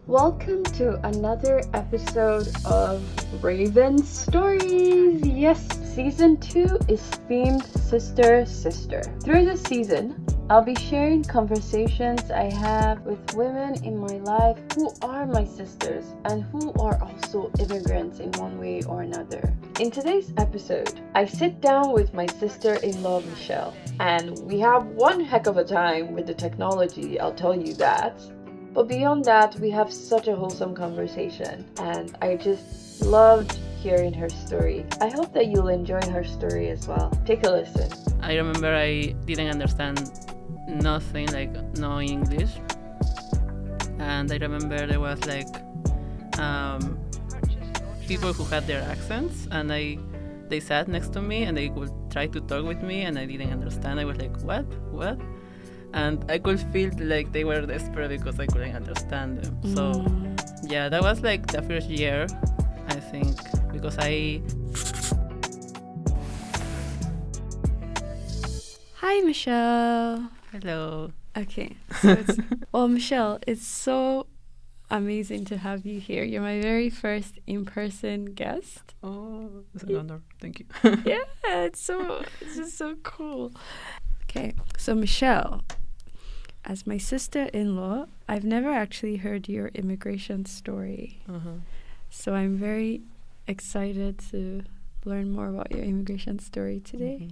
Welcome to another episode of Raven Stories. Yes, season 2 is themed Sister Sister. Through this season, I'll be sharing conversations I have with women in my life who are my sisters and who are also immigrants in one way or another. In today's episode, I sit down with my sister-in-law Michele, and we have one heck of a time with the technology, I'll tell you that. But beyond that, we have such a wholesome conversation, and I just loved hearing her story. I hope that you'll enjoy her story as well. Take a listen. I remember I didn't understand nothing, like no English, and I remember there was like people who had their accents, and they sat next to me and they would try to talk with me, and I didn't understand. I was like, what? And I could feel like they were desperate because I couldn't understand them. So yeah, that was like the first year, I think, because Hi, Michele. Hello. Okay, so well, Michele, it's so amazing to have you here. You're my very first in-person guest. Oh, it's an honor. Thank you. Yeah, it's just so cool. Okay, so Michele, as my sister-in-law, I've never actually heard your immigration story. So I'm very excited to learn more about your immigration story today.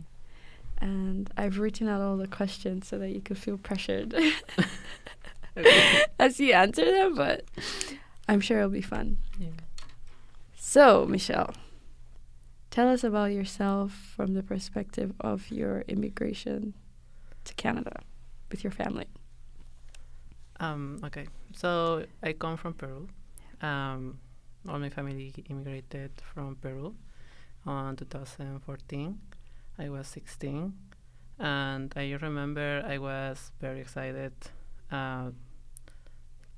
And I've written out all the questions so that you could feel pressured as you answer them, but I'm sure it'll be fun. Yeah. So, Michele, tell us about yourself from the perspective of your immigration to Canada with your family. Okay, so I come from Peru. All my family immigrated from Peru in 2014. I was 16, and I remember I was very excited to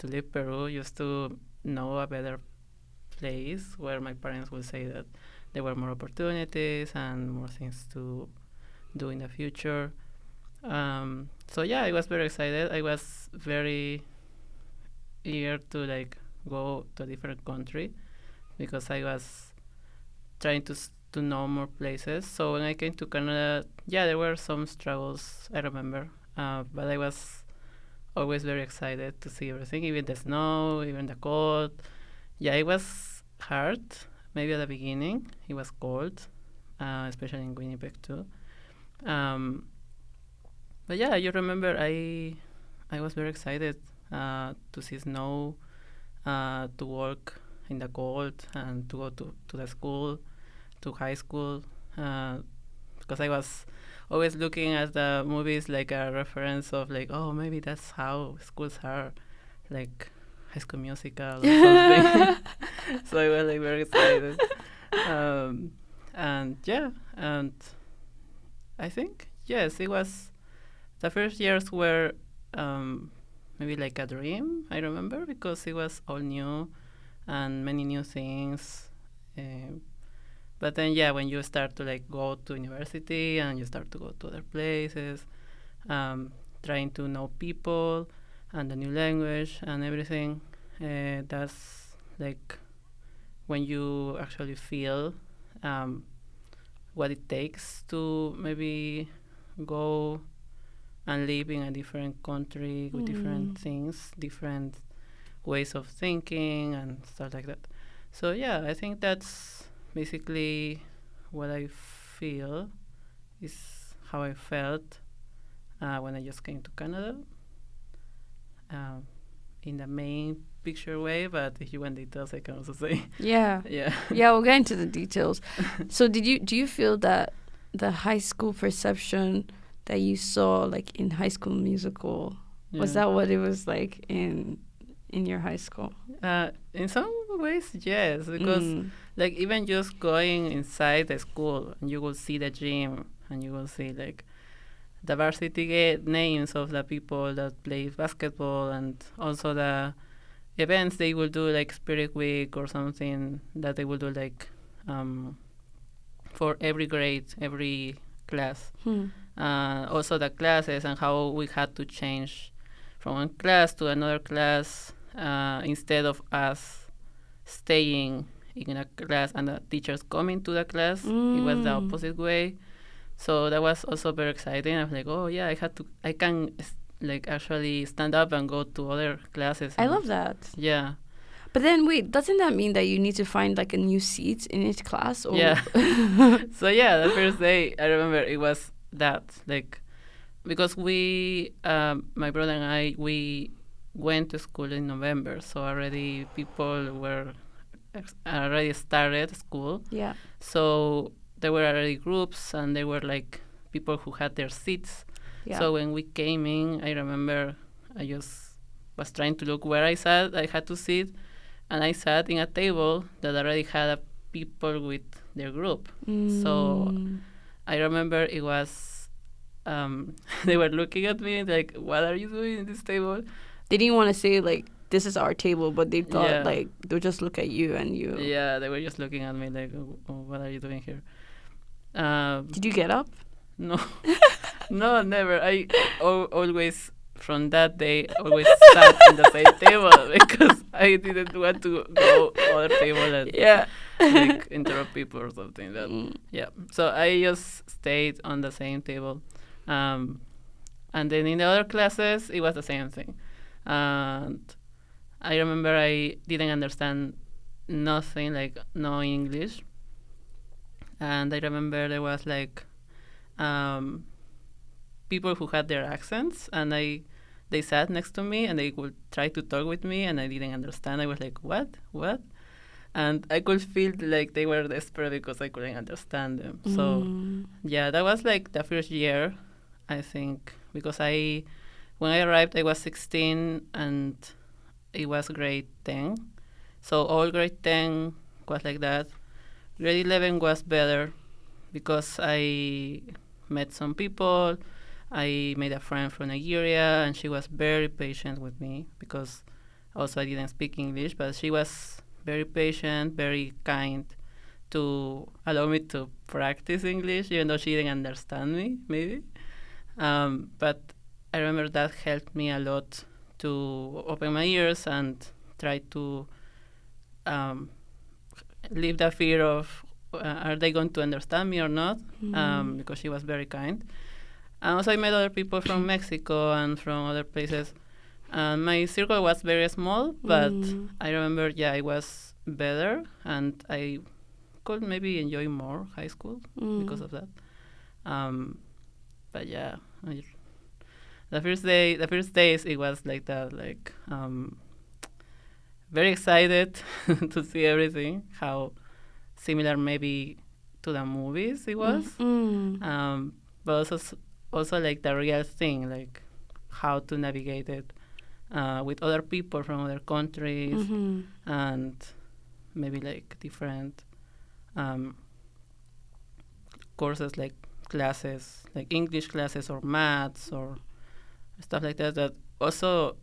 leave Peru, just to know a better place where my parents would say that there were more opportunities and more things to do in the future. So yeah, I was very excited. I was very eager to like go to a different country because I was trying to know more places. So when I came to Canada, yeah, there were some struggles, I remember, but I was always very excited to see everything, even the snow, even the cold. Yeah, it was hard. Maybe at the beginning, it was cold, especially in Winnipeg too. But yeah, you remember I was very excited to see snow, to work in the cold, and to go to the school, to high school, because I was always looking at the movies like a reference of like, oh, maybe that's how schools are, like High School Musical or something. So I was like very excited. And yeah, and I think, yes, it was, the first years were maybe like a dream, I remember, because it was all new and many new things. But then, yeah, when you start to like go to university and you start to go to other places, trying to know people and the new language and everything, that's like when you actually feel what it takes to maybe go and live in a different country with different things, different ways of thinking and stuff like that. So yeah, I think that's basically what I feel is how I felt when I just came to Canada, in the main picture way, but if you want details, I can also say. Yeah. Yeah. Yeah, we'll get into the details. So do you feel that the high school perception that you saw like in High School Musical, was that what it was like in your high school? In some ways, yes, because like even just going inside the school and you will see the gym and you will see like the varsity names of the people that play basketball, and also the events they will do like Spirit Week or something that they will do like for every grade, every class. Also the classes and how we had to change from one class to another class instead of us staying in a class and the teachers coming to the class, it was the opposite way. So that was also very exciting. I was like, oh yeah, I can like actually stand up and go to other classes. I love that. Yeah. But then wait, doesn't that mean that you need to find like a new seat in each class? Or Yeah. So yeah, the first day I remember it was that, like, because my brother and I, we went to school in November, so already people were already started school. Yeah. So there were already groups, and there were like people who had their seats. Yeah. So when we came in, I remember I just was trying to look where I sat. I had to sit, and I sat in a table that already had people with their group. So I remember it was, they were looking at me like, what are you doing in this table? They didn't want to say like, this is our table, but they thought Yeah. like they'll just look at you and you. Yeah, they were just looking at me like, oh, what are you doing here? Did you get up? No, no, never. I always, from that day, always sat in the same table because I didn't want to go other table and Yeah. like interrupt people or something. Yeah. So I just stayed on the same table, and then in the other classes it was the same thing. And I remember I didn't understand nothing, like no English. And I remember there was like people who had their accents, and they sat next to me and they would try to talk with me, and I didn't understand. I was like, what? And I could feel like they were desperate because I couldn't understand them. So yeah, that was like the first year, I think, because when I arrived I was 16 and it was grade 10. So all grade 10 was like that. Grade 11 was better because I met some people. I made a friend from Nigeria, and she was very patient with me because also I didn't speak English, but she was very patient, very kind to allow me to practice English, even though she didn't understand me, maybe. But I remember that helped me a lot to open my ears and try to leave the fear of are they going to understand me or not, because she was very kind. And also I met other people from Mexico and from other places. My circle was very small, but I remember, it was better, and I could maybe enjoy more high school because of that. But yeah, the first days it was like that, like very excited to see everything, how similar maybe to the movies it was, but also like the real thing, like how to navigate it with other people from other countries, and maybe like different courses, like classes, like English classes or maths or stuff like that. That also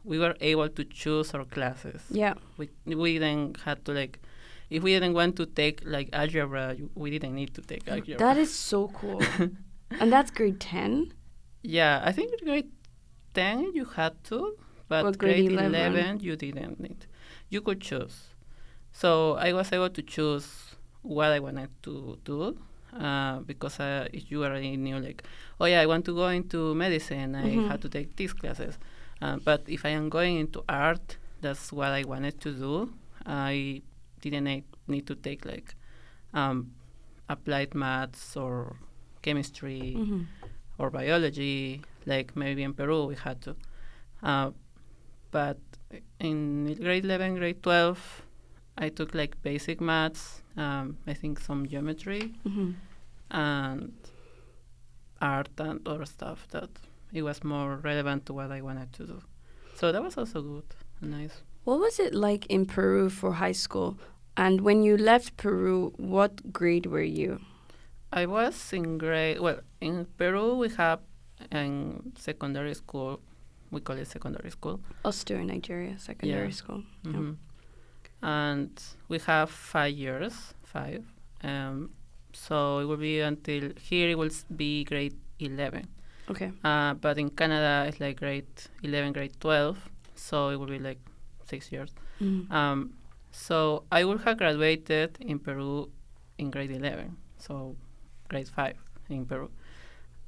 we were able to choose our classes. Yeah. We didn't had to like, if we didn't want to take like algebra, we didn't need to take algebra. That is so cool. And that's grade 10? Yeah, I think grade 10 you had to, but grade 11 you didn't need. You could choose. So I was able to choose what I wanted to do, because you already knew, like, oh yeah, I want to go into medicine, I had to take these classes. But if I am going into art, that's what I wanted to do. I didn't need to take like applied maths or chemistry or biology, like maybe in Peru we had to. But in grade 11, grade 12, I took like basic maths, I think some geometry, and art and other stuff that it was more relevant to what I wanted to do. So that was also good and nice. What was it like in Peru for high school? And when you left Peru, what grade were you? I was in in Peru we have in secondary school, we call it secondary school. Also in Nigeria, secondary school. Yeah. And we have 5 years, so it will be until here it will be grade 11. Okay. But in Canada it's like grade 11, grade 12, so it will be like 6 years. Mm. So I would have graduated in Peru in grade 11, so grade 5 in Peru.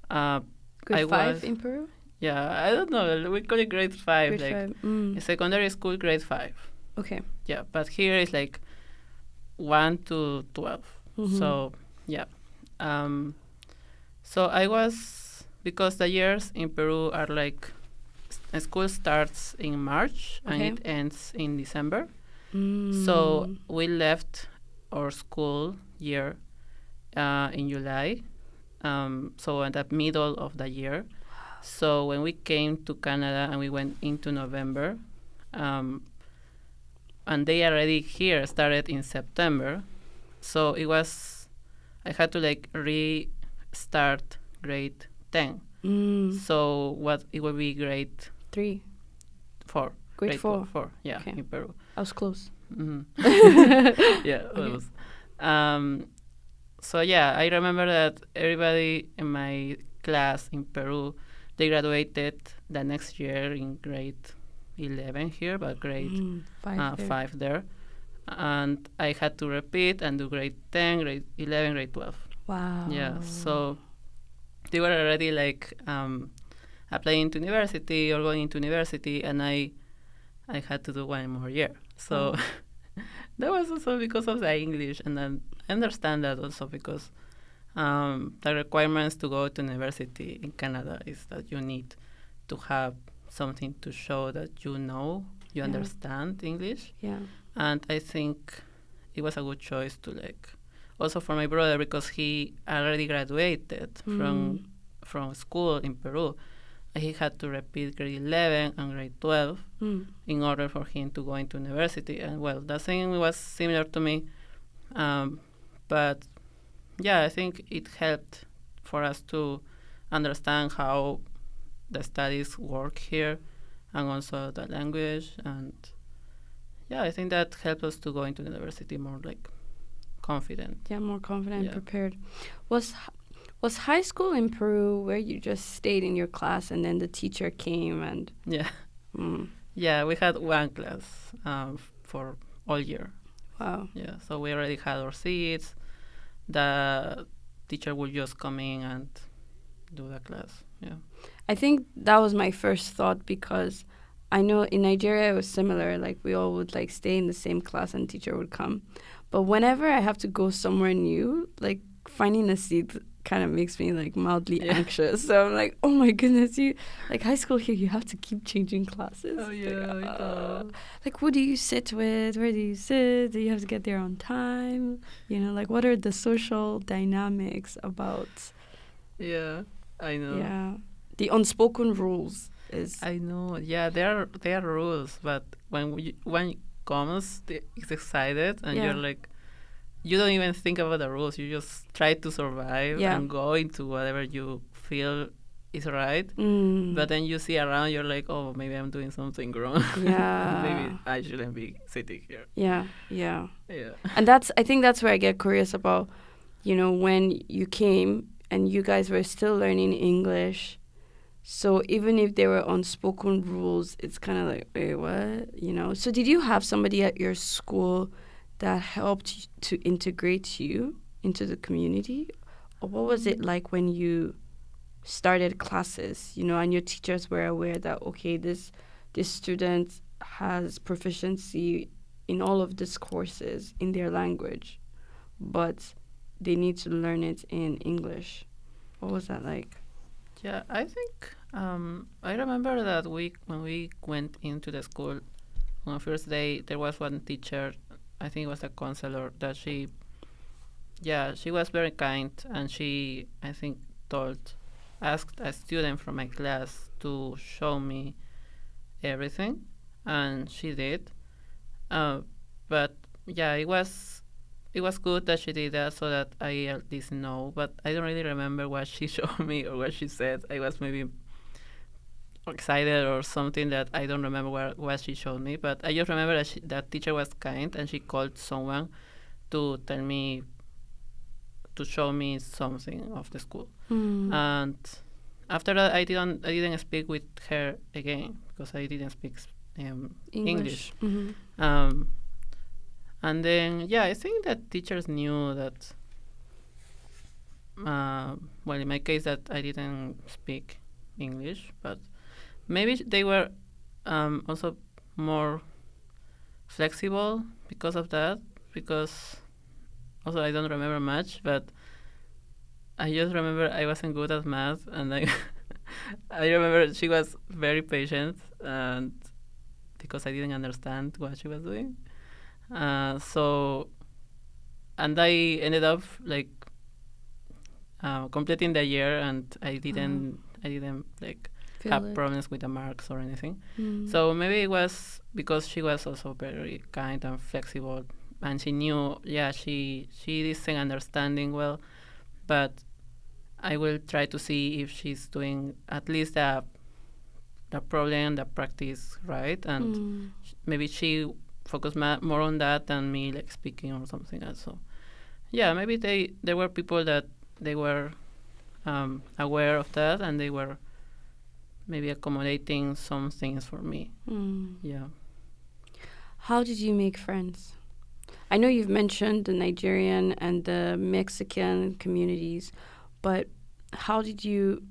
Grade I 5 was- in Peru? Yeah, I don't know. We call it grade 5. Grade Like 5. Mm. in secondary school, grade 5. Okay. Yeah, but here it's like 1 to 12. Mhm. So yeah. So I was, because the years in Peru are like school starts in March and Okay. it ends in December. Mm. So we left our school year in July. So at the middle of the year. So when we came to Canada and we went into November, and they already here started in September. So it was, I had to like restart grade 10. Mm. So what it would be grade 3. 4. Grade 4. 4, yeah, Okay. in Peru. I was close. Mhm. Yeah, Okay. it was. So yeah, I remember that everybody in my class in Peru, they graduated the next year in grade 11 here, but grade 5 there. 5 there. And I had to repeat and do grade 10, grade 11, grade 12. Wow. Yeah, so they were already like applying to university or going into university, and I had to do one more year. So that was also because of the English, and then I understand that also because the requirements to go to university in Canada is that you need to have something to show that you know, you Yeah. understand English. Yeah. And I think it was a good choice to like, also for my brother, because he already graduated from school in Peru. He had to repeat grade 11 and grade 12 in order for him to go into university. And well, the thing was similar to me. But yeah, I think it helped for us to understand how the studies work here and also the language. And yeah, I think that helped us to go into university more like confident. Yeah, more confident, Yeah. prepared. Was high school in Peru where you just stayed in your class and then the teacher came and Yeah. mm, Yeah, we had one class for all year. wow. Yeah, so we already had our seats. The teacher would just come in and do the class. Yeah. I think that was my first thought because I know in Nigeria it was similar. Like we all would like stay in the same class and teacher would come. But whenever I have to go somewhere new, like finding a seat kind of makes me like mildly anxious. So I'm like, oh my goodness, you like high school here, you have to keep changing classes. Oh yeah, I know. Like who do you sit with? Where do you sit? Do you have to get there on time? You know, like what are the social dynamics about? Yeah, I know. Yeah, the unspoken rules is. I know. Yeah, there are rules, but when comes, it's excited, and Yeah. you're like, you don't even think about the rules. You just try to survive Yeah. and go into whatever you feel is right. Mm. But then you see around, you're like, oh, maybe I'm doing something wrong. Yeah. Maybe I shouldn't be sitting here. Yeah, yeah. Yeah. And I think that's where I get curious about, you know, when you came and you guys were still learning English. So even if there were unspoken rules, it's kind of like, wait, what? You know? So did you have somebody at your school that helped to integrate you into the community? Or what was it like when you started classes, you know, and your teachers were aware that, okay, this student has proficiency in all of these courses in their language, but they need to learn it in English. What was that like? Yeah, I think I remember that when we went into the school on the first day, there was one teacher, I think it was a counselor, that she was very kind, and she, I think, asked a student from my class to show me everything, and she did. But yeah, it was good that she did that so that I at least know, but I don't really remember what she showed me or what she said. I was maybe excited or something that I don't remember what she showed me, but I just remember that that teacher was kind and she called someone to tell me, to show me something of the school. And after that, I didn't speak with her again because I didn't speak English. Mm-hmm. And then, yeah, I think that teachers knew that, well, in my case, that I didn't speak English, but maybe they were also more flexible because of that, because also I don't remember much, but I just remember I wasn't good at math, and I remember she was very patient, and because I didn't understand what she was doing. So, and I ended up like completing the year, and I didn't like have problems with the marks or anything. So maybe it was because she was also very kind and flexible, and she knew, yeah, she isn't understanding well, but I will try to see if she's doing at least the problem, the practice right, and maybe she focused more on that than me like speaking or something else. So yeah, maybe there were people that they were aware of that, and they were maybe accommodating some things for me. Yeah. How did you make friends? I know you've mentioned the Nigerian and the Mexican communities, but how did you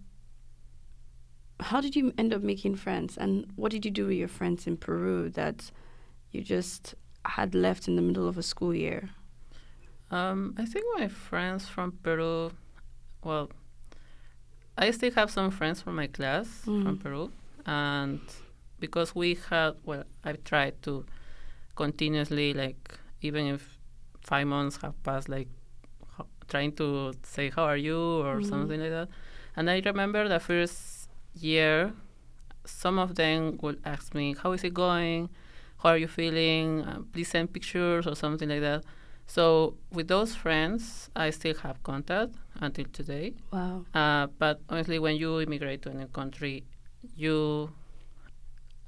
end up making friends, and what did you do with your friends in Peru that you just had left in the middle of a school year? I think my friends from Peru, well, I still have some friends from my class from Peru, and because we had, well, I've tried to continuously, like, even if 5 months have passed, like, trying to say, how are you, or something like that. And I remember the first year, some of them would ask me, how is it going? How are you feeling? Please send pictures or something like that. So with those friends, I still have contact until today. Wow. But honestly, when you immigrate to a new country, you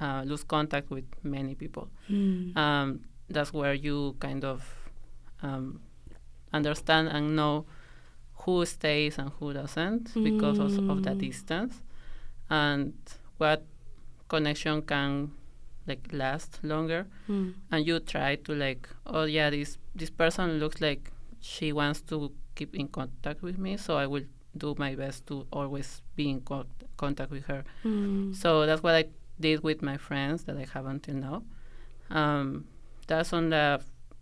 lose contact with many people. That's where you kind of understand and know who stays and who doesn't because of the distance, and what connection can like last longer. And you try to like, oh yeah, this person looks like she wants to keep in contact with me, so I will do my best to always be in contact with her. So that's what I did with my friends that I have until now. That's on the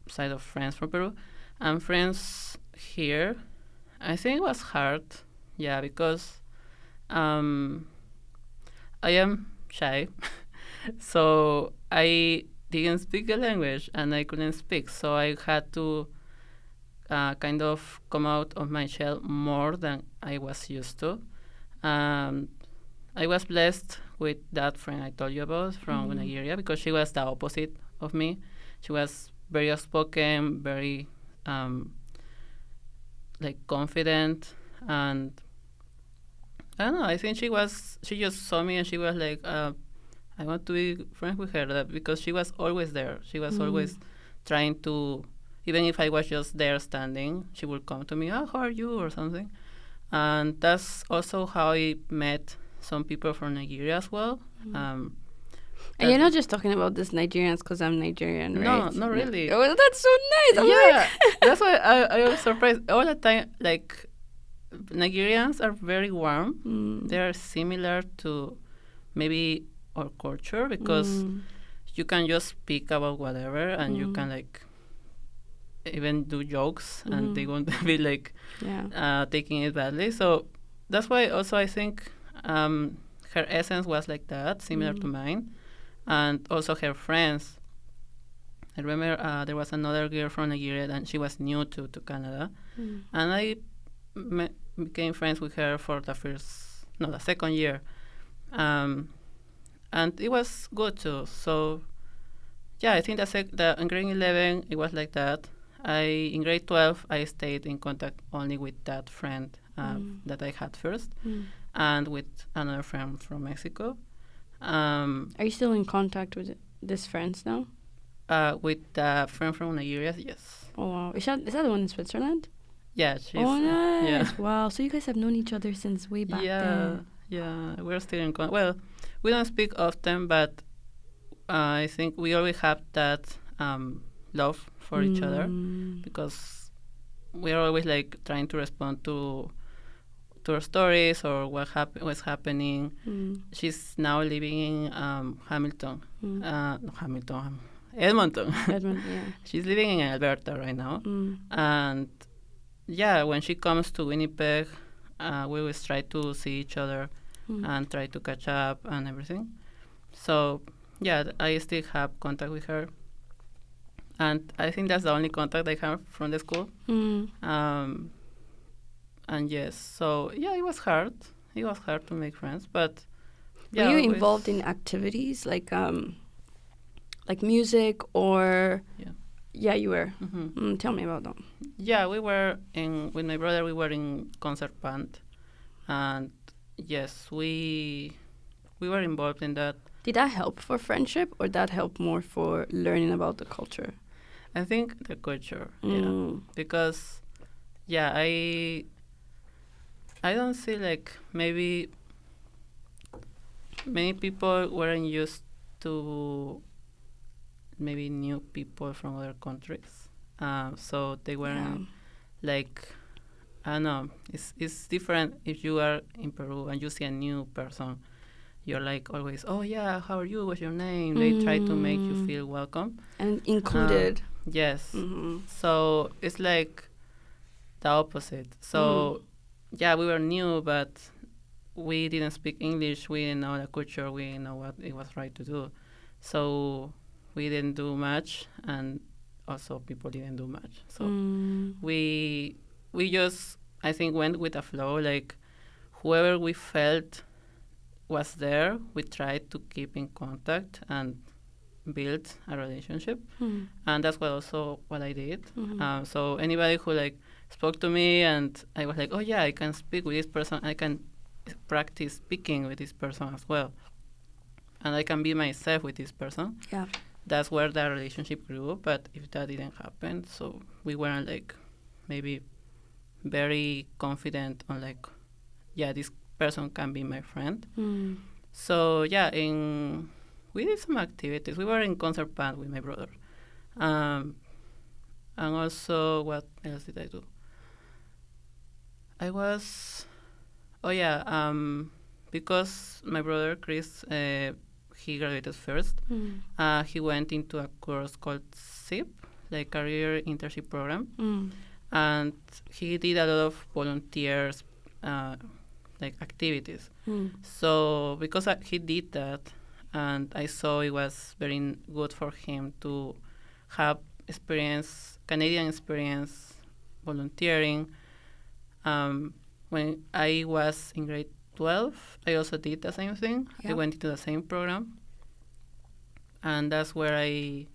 side of friends from Peru. And friends here, I think it was hard, yeah, because I am shy. So I didn't speak the language and I couldn't speak. So I had to kind of come out of my shell more than I was used to. I was blessed with that friend I told you about from Nigeria, because she was the opposite of me. She was very outspoken, very like confident, and I don't know. I think she just saw me and she was like, I want to be friends with her, because she was always there. She was always trying to, even if I was just there standing, she would come to me, oh, how are you, or something. And that's also how I met some people from Nigeria as well. And you're not just talking about this Nigerians because I'm Nigerian, right? No, not really. Oh, that's so nice. Yeah, that's why I was surprised all the time. Like, Nigerians are very warm. They are similar to maybe our culture, because you can just speak about whatever, and you can like even do jokes, and they won't be like taking it badly. So that's why also I think her essence was like that, similar to mine, and also her friends. I remember there was another girl from Nigeria, and she was new to Canada, and I became friends with her for the second year, and it was good too. So yeah, I think in grade 11 it was like that. In grade 12 I stayed in contact only with that friend that I had first, and with another friend from Mexico. Are you still in contact with these friends now? With the friend from Nigeria, yes. Oh wow, is that the one in Switzerland? Yeah, she's. Oh nice. Yeah. Wow, so you guys have known each other since way back then. Yeah, we're still in contact. Well, we don't speak often, but I think we always have that love for each other, because we are always like trying to respond to her stories or what's happening. She's now living in Hamilton, not Hamilton, Edmonton. Edmund, yeah. She's living in Alberta right now, and yeah, when she comes to Winnipeg, we always try to see each other and try to catch up and everything. So yeah, I still have contact with her, and I think that's the only contact I have from the school. And yes, so yeah, it was hard. It was hard to make friends, but yeah. Were you involved in activities like music or? Yeah. Yeah, you were. Tell me about them. Yeah, we were with my brother. We were in concert band, and yes, we were involved in that. Did that help for friendship, or that help more for learning about the culture? I think the culture, yeah, because yeah, I don't see like maybe many people weren't used to maybe new people from other countries, so they weren't like, I don't know. It's different if you are in Peru and you see a new person. You're like always, oh yeah, how are you? What's your name? They try to make you feel welcome and included. Yes. So it's like the opposite. So yeah, we were new, but we didn't speak English. We didn't know the culture. We didn't know what it was right to do. So we didn't do much, and also people didn't do much. So we just, I think, went with the flow. Like whoever we felt was there, we tried to keep in contact and build a relationship, and that's what I did. So anybody who like spoke to me, and I was like, oh yeah, I can speak with this person. I can practice speaking with this person as well, and I can be myself with this person. Yeah, that's where the relationship grew. But if that didn't happen, so we weren't like maybe very confident on like, yeah, this person can be my friend. So yeah, we did some activities. We were in concert band with my brother, and also what else did I do? I was, oh yeah, because my brother Chris, he graduated first. He went into a course called SIP, like Career Internship Program, and he did a lot of volunteers, like activities. So because he did that, and I saw it was very good for him to have Canadian experience volunteering. When I was in grade 12, I also did the same thing. Yep. I went into the same program, and that's where I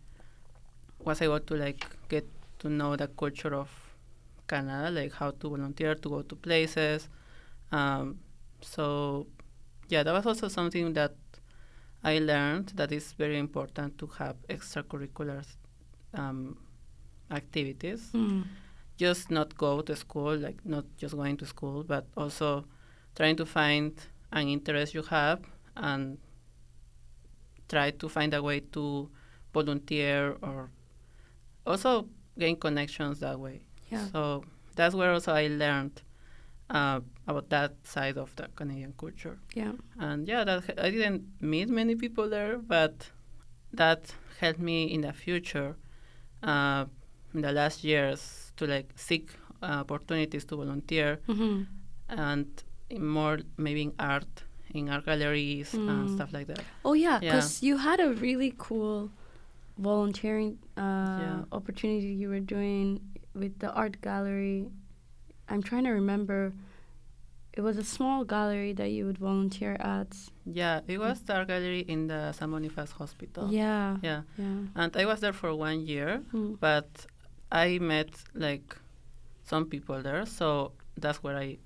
was able to like get to know the culture of Canada, like how to volunteer, to go to places. So yeah, that was also something that I learned, that is very important to have extracurricular activities. Just not go to school, like not just going to school, but also trying to find an interest you have and try to find a way to volunteer or also gain connections that way. Yeah. So that's where also I learned about that side of the Canadian culture. Yeah. And yeah, I didn't meet many people there, but that helped me in the future, in the last years, to like seek opportunities to volunteer, and more maybe in art galleries and stuff like that. Oh yeah, because you had a really cool volunteering opportunity you were doing with the art gallery. I'm trying to remember. It was a small gallery that you would volunteer at. Yeah, it was the art gallery in the San Boniface Hospital. Yeah. And I was there for 1 year, but I met like some people there, so that's where I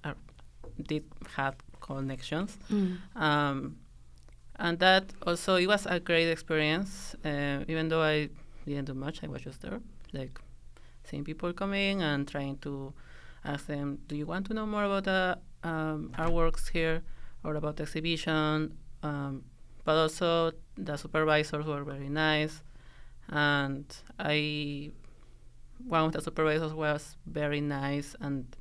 did have connections. And that also, it was a great experience. Even though I didn't do much, I was just there, like seeing people coming and trying to ask them, do you want to know more about the artworks here or about the exhibition? but also the supervisors were very nice, and one of the supervisors was very nice, and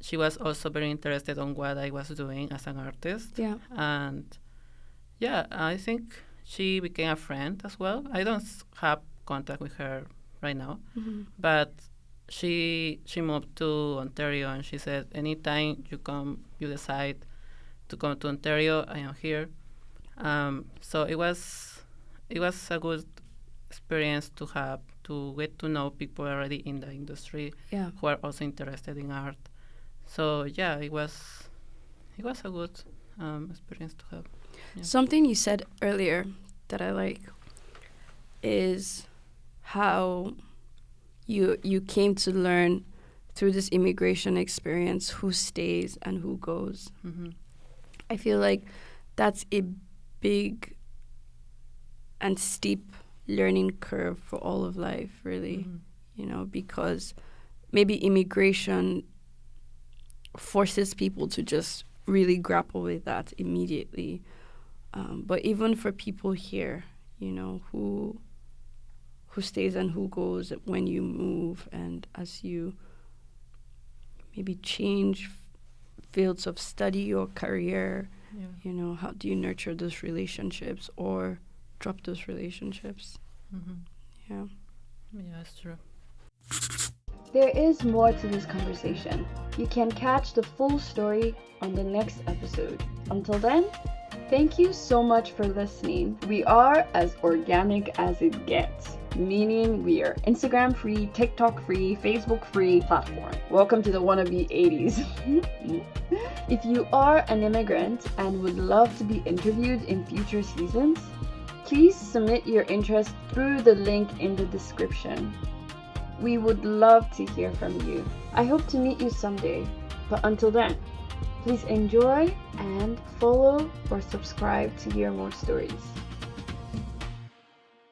she was also very interested on what I was doing as an artist. Yeah. And yeah, I think she became a friend as well. I don't have contact with her right now, but she moved to Ontario, and she said, anytime you decide to come to Ontario, I am here. So it was a good experience to have, to get to know people already in the industry who are also interested in art. So yeah, it was a good experience to have. Yeah. Something you said earlier that I like is how you came to learn through this immigration experience who stays and who goes. I feel like that's a big and steep learning curve for all of life, really, because maybe immigration forces people to just really grapple with that immediately. But even for people here, who stays and who goes when you move, and as you maybe change fields of study or career, how do you nurture those relationships or drop those relationships? Yeah, that's true. There is more to this conversation. You can catch the full story on the next episode. Until then, thank you so much for listening. We are as organic as it gets, meaning we are Instagram free, TikTok free, Facebook free platform. Welcome to the wannabe 80s. If you are an immigrant and would love to be interviewed in future seasons, please submit your interest through the link in the description. We would love to hear from you. I hope to meet you someday. But until then, please enjoy and follow or subscribe to hear more stories.